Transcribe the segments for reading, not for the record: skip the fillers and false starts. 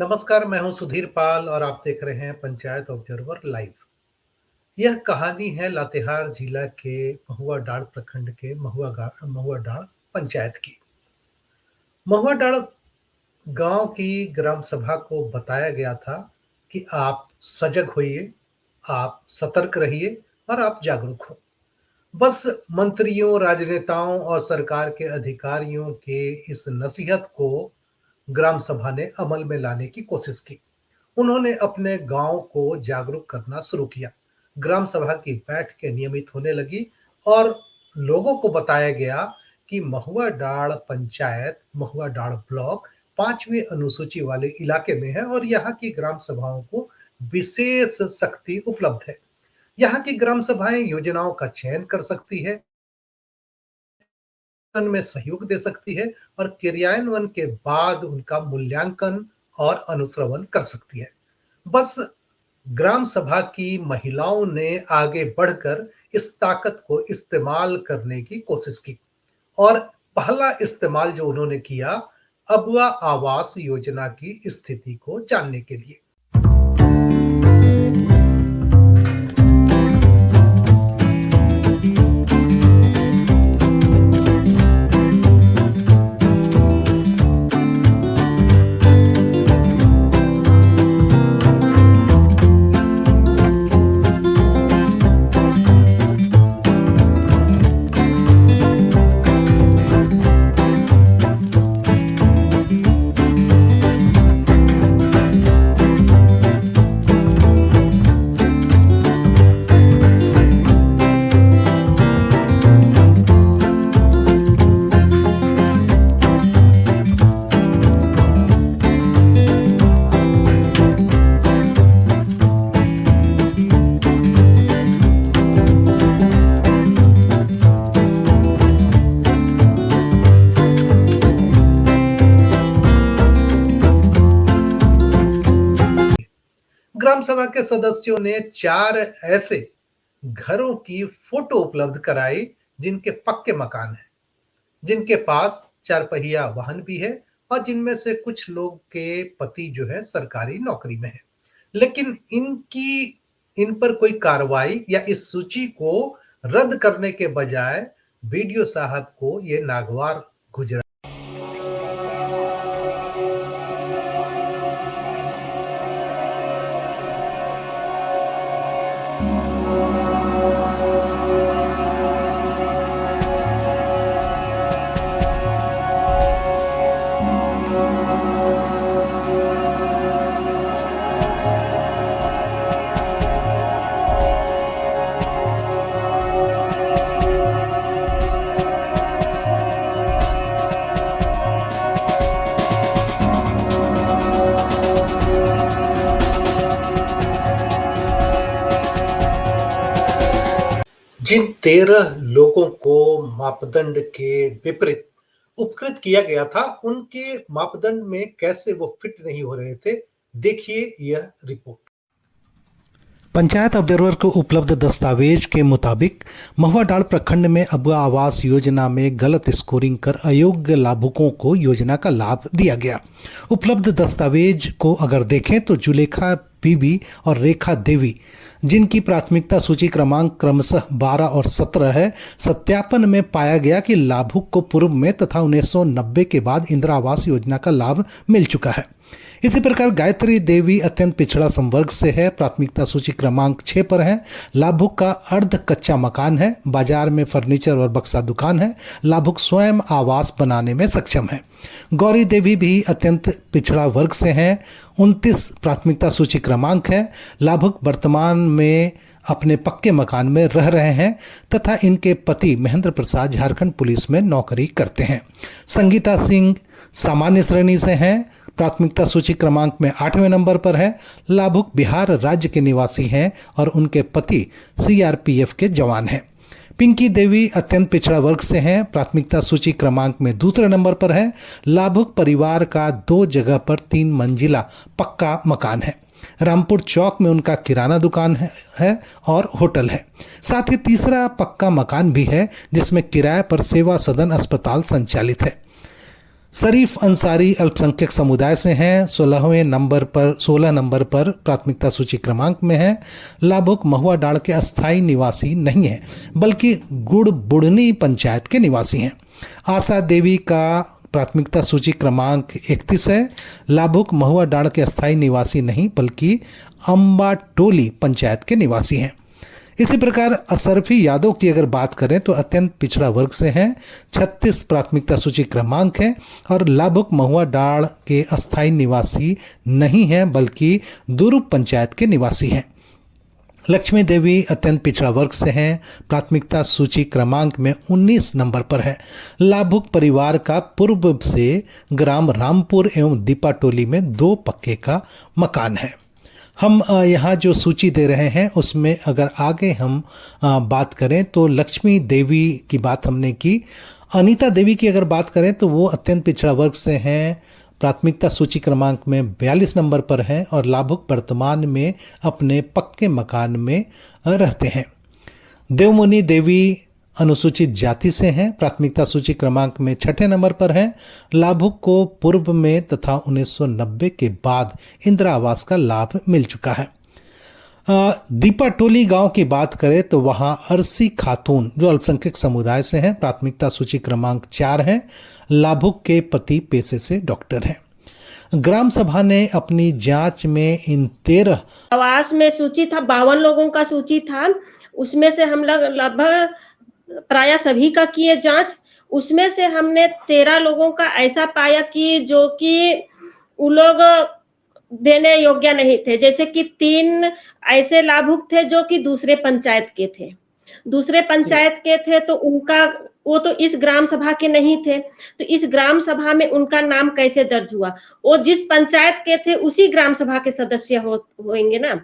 नमस्कार, मैं हूं सुधीर पाल और आप देख रहे हैं पंचायत ऑब्जर्वर लाइव। यह कहानी है लातेहार जिला के महुआडांड़ प्रखंड के महुआडांड़ पंचायत की। महुआडांड़ गांव की ग्राम सभा को बताया गया था कि आप सजग होइए, आप सतर्क रहिए और आप जागरूक हो। बस मंत्रियों, राजनेताओं और सरकार के अधिकारियों के इस नसीहत को ग्राम सभा ने अमल में लाने की कोशिश की। उन्होंने अपने गांव को जागरूक करना शुरू किया। ग्राम सभा की बैठकें नियमित होने लगी और लोगों को बताया गया कि महुआडांड़ पंचायत, महुआडांड़ ब्लॉक 5वीं अनुसूची वाले इलाके में है और यहाँ की ग्राम सभाओं को विशेष शक्ति उपलब्ध है। यहाँ की ग्राम सभाएं योजनाओं का चयन कर सकती है, में सहयोग दे सकती है और क्रियान्वयन के बाद उनका मूल्यांकन और अनुश्रवण कर सकती है। बस ग्राम सभा की महिलाओं ने आगे बढ़कर इस ताकत को इस्तेमाल करने की कोशिश की और पहला इस्तेमाल जो उन्होंने किया, अबुआ आवास योजना की स्थिति को जानने के लिए। ग्राम सभा के सदस्यों ने 4 ऐसे घरों की फोटो उपलब्ध कराई जिनके पक्के मकान हैं, जिनके पास 4 पहिया वाहन भी है और जिनमें से कुछ लोग के पति जो है सरकारी नौकरी में है। लेकिन इन पर कोई कार्रवाई या इस सूची को रद्द करने के बजाय बीडीओ साहब को ये नागवार गुजरा। जिन 13 लोगों को मापदंड के विपरीत उपकृत किया गया था, उनके मापदंड में कैसे वो फिट नहीं हो रहे थे, देखिए यह रिपोर्ट। पंचायत ऑब्जर्वर को उपलब्ध दस्तावेज के मुताबिक महुआडांड़ प्रखंड में अबुआ आवास योजना में गलत स्कोरिंग कर अयोग्य लाभुकों को योजना का लाभ दिया गया। उपलब्ध दस्तावेज को अगर देखें तो जुलेखा बीबी और रेखा देवी, जिनकी प्राथमिकता सूची क्रमांक क्रमशः 12 और 17 है, सत्यापन में पाया गया कि लाभुक को पूर्व में तथा 1990 के बाद इंदिरा आवास योजना का लाभ मिल चुका है। इसी प्रकार गायत्री देवी अत्यंत पिछड़ा संवर्ग से है, प्राथमिकता सूची क्रमांक 6 पर है। लाभुक का अर्ध कच्चा मकान है, बाजार में फर्नीचर और बक्सा दुकान है। लाभुक स्वयं आवास बनाने में सक्षम है। गौरी देवी भी अत्यंत पिछड़ा वर्ग से हैं, 29 प्राथमिकता सूची क्रमांक है। लाभुक वर्तमान में अपने पक्के मकान में रह रहे हैं तथा इनके पति महेंद्र प्रसाद झारखंड पुलिस में नौकरी करते हैं। संगीता सिंह सामान्य श्रेणी से हैं, प्राथमिकता सूची क्रमांक में 8वें नंबर पर है। लाभुक बिहार राज्य के निवासी हैं और उनके पति सीआरपीएफ के जवान हैं। पिंकी देवी अत्यंत पिछड़ा वर्ग से हैं, प्राथमिकता सूची क्रमांक में दूसरे नंबर पर है। लाभुक परिवार का 2 जगह पर 3 मंजिला पक्का मकान है। रामपुर चौक में उनका किराना दुकान है और होटल है। साथ ही तीसरा पक्का मकान भी है जिसमें किराए पर सेवा सदन अस्पताल संचालित है। शरीफ अंसारी अल्पसंख्यक समुदाय से हैं, 16 नंबर पर प्राथमिकता सूची क्रमांक में है। लाभुक महुआ डाड़ के अस्थायी निवासी नहीं है, बल्कि गुड़बुड़नी पंचायत के निवासी हैं। आशा देवी का प्राथमिकता सूची क्रमांक 31 है। लाभुक महुआ डाड़ के अस्थायी निवासी नहीं, बल्कि अम्बाटोली पंचायत के निवासी हैं। इसी प्रकार असरफी यादव की अगर बात करें तो अत्यंत पिछड़ा वर्ग से हैं, 36 प्राथमिकता सूची क्रमांक है और लाभुक महुआ डाड़ के अस्थायी निवासी नहीं हैं, बल्कि दुरुप पंचायत के निवासी हैं। लक्ष्मी देवी अत्यंत पिछड़ा वर्ग से हैं, प्राथमिकता सूची क्रमांक में 19 नंबर पर है। लाभुक परिवार का पूर्व से ग्राम रामपुर एवं दीपाटोली में 2 पक्के का मकान है। हम यहाँ जो सूची दे रहे हैं उसमें अगर आगे हम बात करें तो लक्ष्मी देवी की बात हमने की। अनीता देवी की अगर बात करें तो वो अत्यंत पिछड़ा वर्ग से हैं, प्राथमिकता सूची क्रमांक में 42 नंबर पर हैं और लाभुक वर्तमान में अपने पक्के मकान में रहते हैं। देवमुनि देवी अनुसूचित जाति से हैं, प्राथमिकता सूची क्रमांक में 6 नंबर पर हैं। लाभुक को पूर्व में तथा 1990 के बाद इंदिरा आवास का लाभ मिल चुका है। दीपाटोली गांव की बात करें तो वहां अरसी खातून जो अल्पसंख्यक समुदाय से हैं, प्राथमिकता सूची क्रमांक 4 है। लाभुक के पति पेशे से डॉक्टर हैं। ग्राम सभा ने अपनी जांच में इन 13 आवास में सूची था, 52 लोगों का सूची था। उसमें से हम लोग लगभग प्राय सभी का किए जांच। उसमें से हमने 13 लोगों का ऐसा पाया कि जो कि वो लोग देने योग्य नहीं थे। जैसे कि 3 ऐसे लाभुक थे जो कि दूसरे पंचायत के थे, तो उनका वो तो इस ग्राम सभा के नहीं थे, तो इस ग्राम सभा में उनका नाम कैसे दर्ज हुआ? वो जिस पंचायत के थे उसी ग्राम सभा के सदस्य होंगे ना।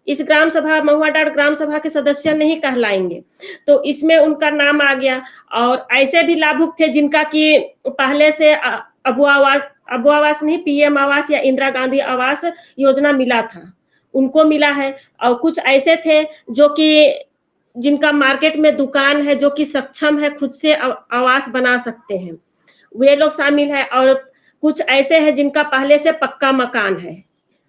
इस ग्राम सभा महुआ डाड़ ग्राम सभा के सदस्य नहीं कहलाएंगे, तो इसमें उनका नाम आ गया। और ऐसे भी लाभुक थे जिनका कि पहले से अबू आवास नहीं, पीएम आवास या इंदिरा गांधी आवास योजना मिला था, उनको मिला है। और कुछ ऐसे थे जो कि जिनका मार्केट में दुकान है, जो कि सक्षम है, खुद से आवास बना सकते हैं, वे लोग शामिल है। और कुछ ऐसे हैं जिनका पहले से पक्का मकान है,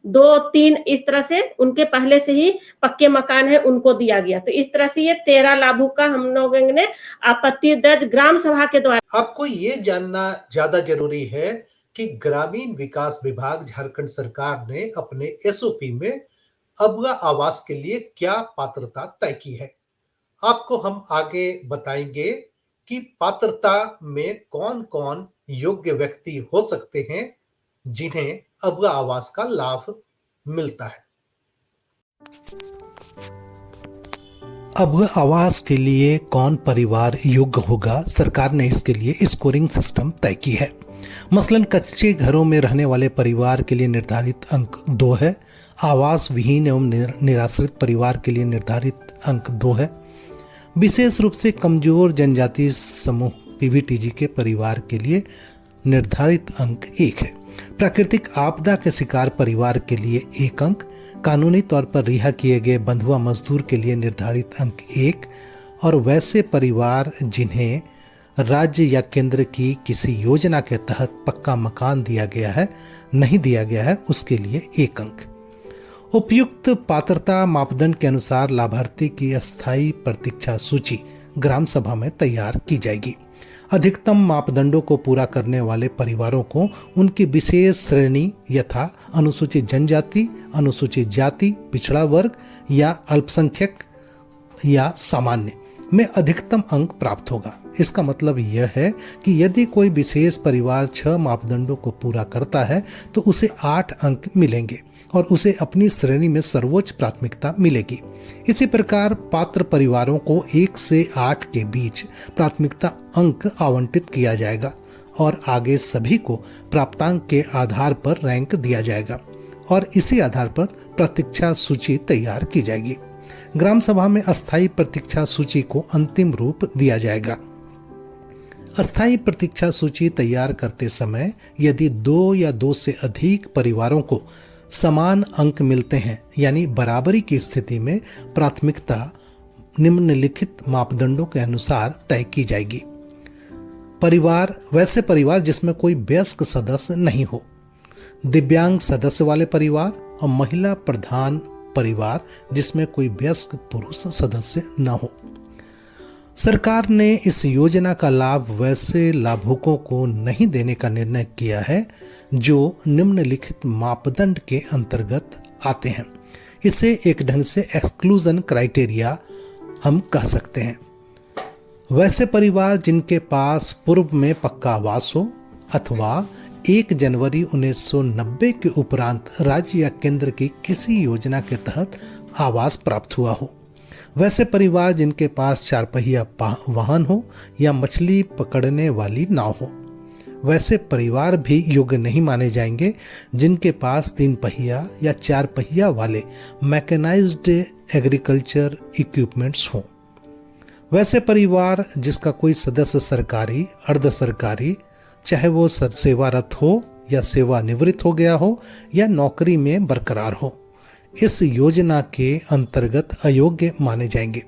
2-3 इस तरह से उनके पहले से ही पक्के मकान है, उनको दिया गया। तो इस तरह से ये 13 लाभुक का हम लोगों ने आपत्ति दर्ज ग्राम सभा के द्वारा। आपको ये जानना ज्यादा जरूरी है कि ग्रामीण विकास विभाग झारखंड सरकार ने अपने एसओपी में अबुआ आवास के लिए क्या पात्रता तय की है। आपको हम आगे बताएंगे कि पात्रता में कौन कौन योग्य व्यक्ति हो सकते हैं जिन्हें अबुआ आवास का लाभ मिलता है। अबुआ आवास के लिए कौन परिवार योग्य होगा, सरकार ने इसके लिए स्कोरिंग सिस्टम तय की है। मसलन कच्चे घरों में रहने वाले परिवार के लिए निर्धारित अंक 2 है। आवास विहीन एवं निराश्रित परिवार के लिए निर्धारित अंक 2 है। विशेष रूप से कमजोर जनजाति समूह पीवीटीजी के परिवार के लिए निर्धारित अंक 1 है। प्राकृतिक आपदा के शिकार परिवार के लिए 1 अंक, कानूनी तौर पर रिहा किए गए बंधुआ मजदूर के लिए निर्धारित अंक 1 और वैसे परिवार जिन्हें राज्य या केंद्र की किसी योजना के तहत पक्का मकान दिया गया है, नहीं दिया गया है, उसके लिए 1 अंक। उपयुक्त पात्रता मापदंड के अनुसार लाभार्थी की अस्थायी प्रतीक्षा सूची ग्राम सभा में तैयार की जाएगी। अधिकतम मापदंडों को पूरा करने वाले परिवारों को उनकी विशेष श्रेणी यथा अनुसूचित जनजाति, अनुसूचित जाति, पिछड़ा वर्ग या अल्पसंख्यक या सामान्य में अधिकतम अंक प्राप्त होगा। इसका मतलब यह है कि यदि कोई विशेष परिवार 6 मापदंडों को पूरा करता है तो उसे 8 अंक मिलेंगे और उसे अपनी श्रेणी में सर्वोच्च प्राथमिकता मिलेगी। इसी प्रकार पात्र परिवारों को 1 से 8 के बीच प्राथमिकता अंक आवंटित किया जाएगा और आगे सभी को प्राप्तांक के आधार पर रैंक दिया जाएगा और इसी आधार पर प्रतीक्षा सूची तैयार की जाएगी। ग्राम सभा में अस्थायी प्रतीक्षा सूची को अंतिम रूप दिया जाएगा। अस्थायी प्रतीक्षा सूची तैयार करते समय यदि 2 या 2 से अधिक परिवारों को समान अंक मिलते हैं, यानी बराबरी की स्थिति में प्राथमिकता निम्नलिखित मापदंडों के अनुसार तय की जाएगी। परिवार वैसे परिवार जिसमें कोई वयस्क सदस्य नहीं हो, दिव्यांग सदस्य वाले परिवार और महिला प्रधान परिवार जिसमें कोई वयस्क पुरुष सदस्य न हो। सरकार ने इस योजना का लाभ वैसे लाभुकों को नहीं देने का निर्णय किया है जो निम्नलिखित मापदंड के अंतर्गत आते हैं। इसे एक ढंग से एक्सक्लूजन क्राइटेरिया हम कह सकते हैं। वैसे परिवार जिनके पास पूर्व में पक्का आवास हो अथवा 1 जनवरी 1990 के उपरांत राज्य या केंद्र की किसी योजना के तहत आवास प्राप्त हुआ हो। वैसे परिवार जिनके पास 4 पहिया वाहन हो या मछली पकड़ने वाली नाव हो। वैसे परिवार भी योग्य नहीं माने जाएंगे जिनके पास 3 पहिया या 4 पहिया वाले मैकेनाइज्ड एग्रीकल्चर इक्विपमेंट्स हों। वैसे परिवार जिसका कोई सदस्य सरकारी, अर्ध सरकारी, चाहे वो सेवारत हो या सेवानिवृत्त हो गया हो या नौकरी में बरकरार हो, इस योजना के अंतर्गत अयोग्य माने जाएंगे।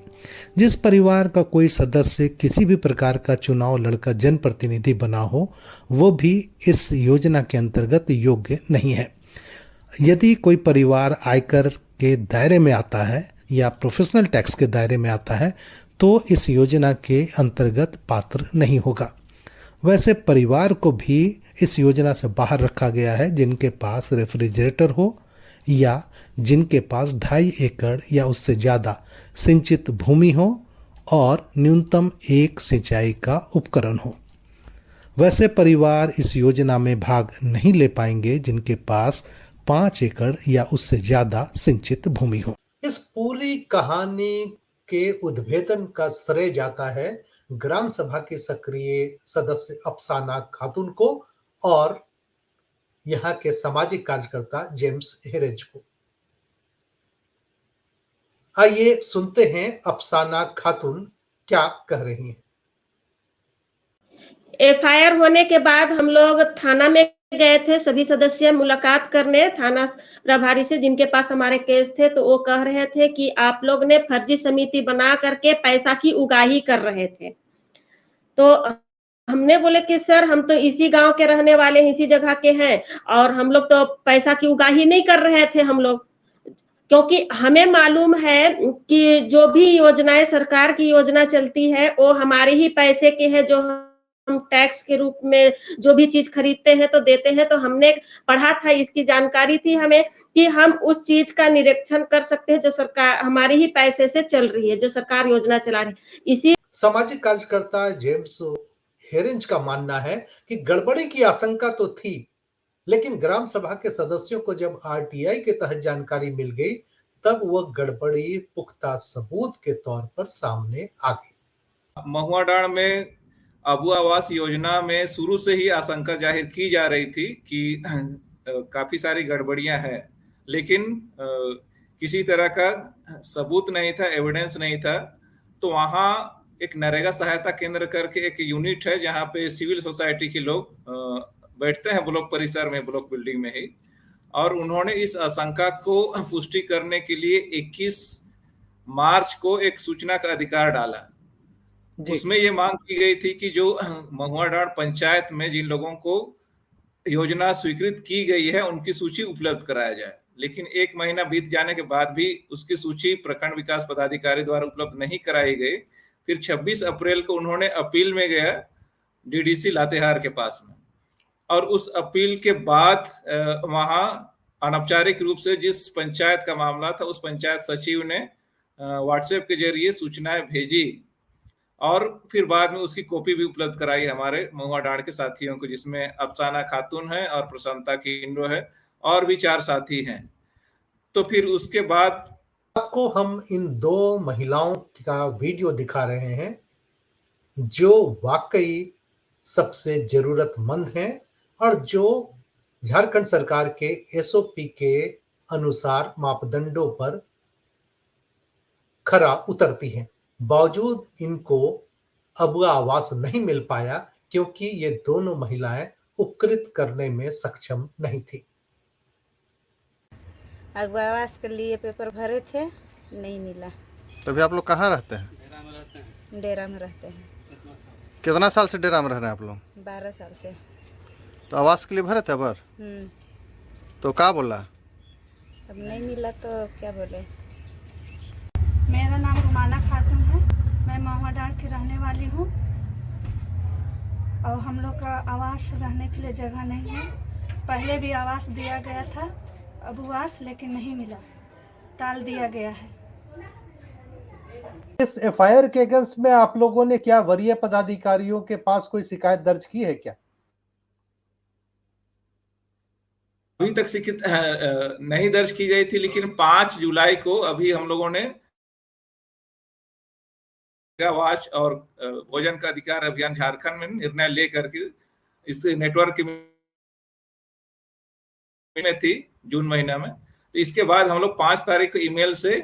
जिस परिवार का कोई सदस्य किसी भी प्रकार का चुनाव लड़कर जनप्रतिनिधि बना हो, वो भी इस योजना के अंतर्गत योग्य नहीं है। यदि कोई परिवार आयकर के दायरे में आता है या प्रोफेशनल टैक्स के दायरे में आता है तो इस योजना के अंतर्गत पात्र नहीं होगा। वैसे परिवार को भी इस योजना से बाहर रखा गया है जिनके पास रेफ्रिजरेटर हो या जिनके पास 2.5 एकड़ या उससे ज़्यादा सिंचित भूमि हो और न्यूनतम 1 सिंचाई का उपकरण हो। वैसे परिवार इस योजना में भाग नहीं ले पाएंगे जिनके पास 5 एकड़ या उससे ज़्यादा सिंचित भूमि हो। इस पूरी कहानी के उद्भेदन का श्रेय जाता है ग्राम सभा के सक्रिय सदस्य अफसाना खातून को और यहाँ के सामाजिक कार्यकर्ता जेम्स हेरेज को। आइए सुनते हैं अफसाना खातून क्या कह रही हैं। एफआईआर होने के बाद हम लोग थाना में गए थे, सभी सदस्य मुलाकात करने थाना प्रभारी से जिनके पास हमारे केस थे, तो वो कह रहे थे कि आप लोग ने फर्जी समिति बना करके पैसा की उगाही कर रहे थे। तो हमने बोले कि सर हम तो इसी गांव के रहने वाले हैं, इसी जगह के हैं और हम लोग तो पैसा की उगाही नहीं कर रहे थे हम लोग, क्योंकि हमें मालूम है कि जो भी योजनाएं सरकार की योजना चलती है वो हमारे ही पैसे के हैं, जो हम टैक्स के रूप में जो भी चीज खरीदते हैं तो देते हैं। तो हमने पढ़ा था, इसकी जानकारी थी हमें कि हम उस चीज का निरीक्षण कर सकते हैं जो सरकार हमारे ही पैसे से चल रही है, जो सरकार योजना चला रही है। इसी सामाजिक कार्यकर्ता जेम्स हेरेंज का मानना है कि गड़बड़ी की आशंका तो थी, लेकिन ग्राम सभा के सदस्यों को जब आरटीआई के तहत जानकारी मिल गई तब वह गड़बड़ी पुख्ता सबूत के तौर पर सामने आ गई। महुआ डांड में अबू आवास योजना में शुरू से ही आशंका जाहिर की जा रही थी कि काफी सारी गड़बड़ियां हैं, लेकिन किसी तरह का सबूत नहीं था, एविडेंस नहीं था। तो वहां एक नरेगा सहायता केंद्र करके एक यूनिट है जहां पे सिविल सोसाइटी के लोग बैठते हैं ब्लॉक परिसर में, ब्लॉक बिल्डिंग में ही, और उन्होंने इस आशंका को पुष्टि करने के लिए 21 मार्च को एक सूचना का अधिकार डाला। उसमें ये मांग की गई थी कि जो महुआ डांड पंचायत में जिन लोगों को योजना स्वीकृत की गई है उनकी सूची उपलब्ध कराया जाए। लेकिन 1 महीना बीत जाने के बाद भी उसकी सूची प्रखंड विकास पदाधिकारी द्वारा उपलब्ध नहीं कराई गई। फिर 26 अप्रैल को उन्होंने अपील में गया डीडीसी लातेहार के पास में, और उस अपील के बाद वहां अनौपचारिक रूप से जिस पंचायत का मामला था उस पंचायत सचिव ने व्हाट्सएप के जरिए सूचनाएं भेजी और फिर बाद में उसकी कॉपी भी उपलब्ध कराई हमारे महुआ डांड के साथियों को, जिसमें अफसाना खातून है और प्रसन्नता किंडो है और भी 4 साथी हैं। तो फिर उसके बाद आपको हम इन 2 महिलाओं का वीडियो दिखा रहे हैं जो वाकई सबसे जरूरतमंद हैं और जो झारखंड सरकार के एसओपी के अनुसार मापदंडों पर खरा उतरती हैं। बावजूद इनको अबुआ आवास नहीं मिल पाया क्योंकि ये दोनों महिलाएं उपकृत करने में सक्षम नहीं थी। अगुआ आवास के लिए पेपर भरे थे, नहीं मिला। तभी आप लोग कहाँ रहते हैं? डेरा में रहते हैं। कितना साल से डेरा में रह रहे हैं आप लोग? 12 साल से। तो आवास के लिए भरे थे अबर? तो क्या बोला? अब नहीं मिला तो क्या बोले। मेरा नाम रुमाना खातून है, मैं महुआ डाँड़ की रहने वाली हूँ और हम लोग का आवास रहने के लिए जगह नहीं है। पहले भी आवास दिया गया था, अब आवास लेकिन नहीं मिला, टाल दिया गया है। इस एफआईआर के अगेंस्ट में आप लोगों ने क्या वरीय पदाधिकारियों के पास कोई शिकायत दर्ज की है क्या? अभी तक शिकायत नहीं दर्ज की गई थी, लेकिन 5 जुलाई को अभी हम लोगों ने आवास और भोजन का अधिकार अभियान झारखंड में निर्णय लेकर के इस नेटवर्क में थी जून महीना में। तो इसके बाद हम लोग 5 तारीख को ईमेल से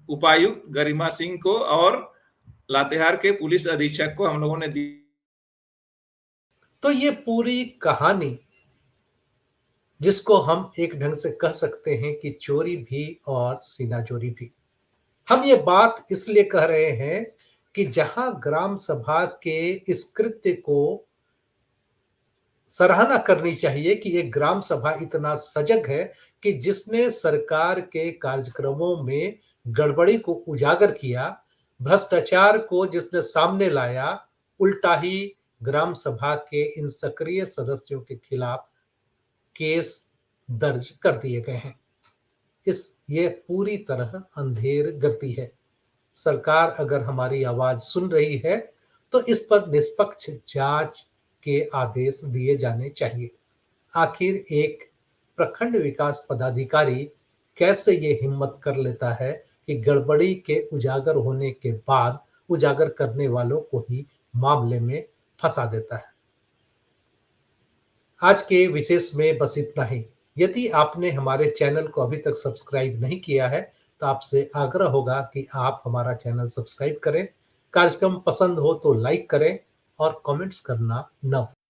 उपायुक्त गरिमा सिंह को और लातेहार के पुलिस अधीक्षक को हम लोगों ने दी। तो ये पूरी कहानी, जिसको हम एक ढंग से कह सकते हैं कि चोरी भी और सीनाजोरी भी। हम ये बात इसलिए कह रहे हैं कि जहां ग्राम सभा के इस कृत्य को सराहना करनी चाहिए कि एक ग्राम सभा इतना सजग है कि जिसने सरकार के कार्यक्रमों में गड़बड़ी को उजागर किया, भ्रष्टाचार को जिसने सामने लाया, उल्टा ही ग्राम सभा के इन सक्रिय सदस्यों के खिलाफ केस दर्ज कर दिए गए हैं। ये पूरी तरह अंधेर गर्दी है। सरकार अगर हमारी आवाज सुन रही है तो इस पर निष्पक्ष जांच के आदेश दिए जाने चाहिए। आखिर एक प्रखंड विकास पदाधिकारी कैसे ये हिम्मत कर लेता है कि गड़बड़ी के उजागर होने के बाद उजागर करने वालों को ही मामले में फंसा देता है। आज के विशेष में बस इतना ही। यदि आपने हमारे चैनल को अभी तक सब्सक्राइब नहीं किया है तो आपसे आग्रह होगा कि आप हमारा चैनल सब्सक्राइब करें। कार्यक्रम पसंद हो तो लाइक करें और कमेंट्स करना न भूलें।